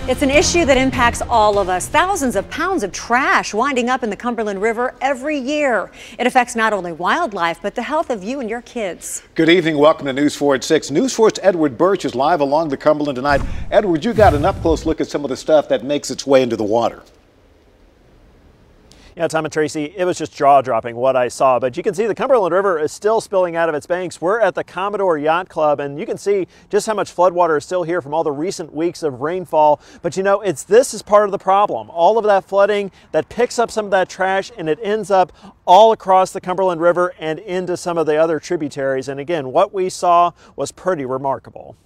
It's an issue that impacts all of us. Thousands of pounds of trash winding up in the Cumberland River every year. It affects not only wildlife, but the health of you and your kids. Good evening. Welcome to News 4 at 6. News 4's Edward Birch is live along the Cumberland tonight. Edward, you got an up-close look at some of the stuff that makes its way into the water. Yeah, Tom and Tracy, it was just jaw-dropping what I saw, but you can see the Cumberland River is still spilling out of its banks. We're at the Commodore Yacht Club, and you can see just how much floodwater is still here from all the recent weeks of rainfall. But you know, this is part of the problem. All of that flooding that picks up some of that trash, and it ends up all across the Cumberland River and into some of the other tributaries. And again, what we saw was pretty remarkable.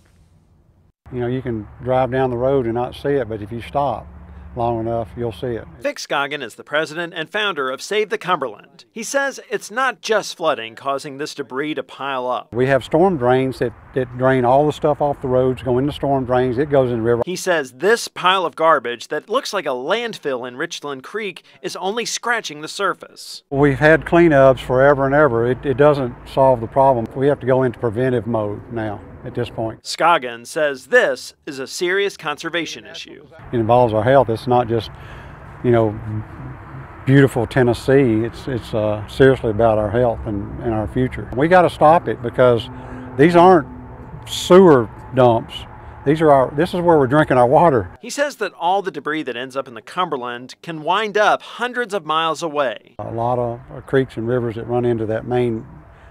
You know, you can drive down the road and not see it, but if you stop long enough, you'll see it. Vic Scoggin is the president and founder of Save the Cumberland. He says it's not just flooding causing this debris to pile up. We have storm drains that drain all the stuff off the roads, go into storm drains, it goes in the river. He says this pile of garbage that looks like a landfill in Richland Creek is only scratching the surface. We've had cleanups forever and ever. It doesn't solve the problem. We have to go into preventive mode now at this point. Scoggin says this is a serious conservation issue. It involves our health. It's not just, you know, beautiful Tennessee. It's seriously about our health and our future. We got to stop it because these aren't sewer dumps. This is where we're drinking our water. He says that all the debris that ends up in the Cumberland can wind up hundreds of miles away. A lot of creeks and rivers that run into that main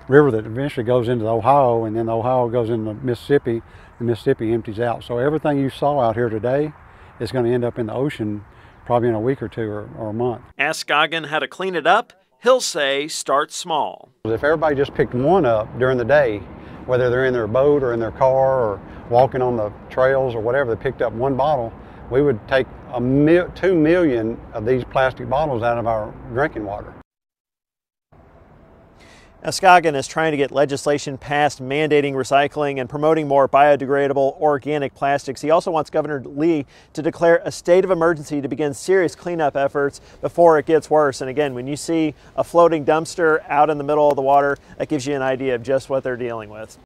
river that eventually goes into the Ohio, and then the Ohio goes into Mississippi, and Mississippi empties out. So everything you saw out here today is going to end up in the ocean probably in a week or two or a month. Ask Scoggin how to clean it up. He'll say start small. If everybody just picked one up during the day, whether they're in their boat or in their car or walking on the trails or whatever, they picked up one bottle, we would take 2 million of these plastic bottles out of our drinking water. Now, Scoggin is trying to get legislation passed mandating recycling and promoting more biodegradable organic plastics. He also wants Governor Lee to declare a state of emergency to begin serious cleanup efforts before it gets worse. And again, when you see a floating dumpster out in the middle of the water, that gives you an idea of just what they're dealing with.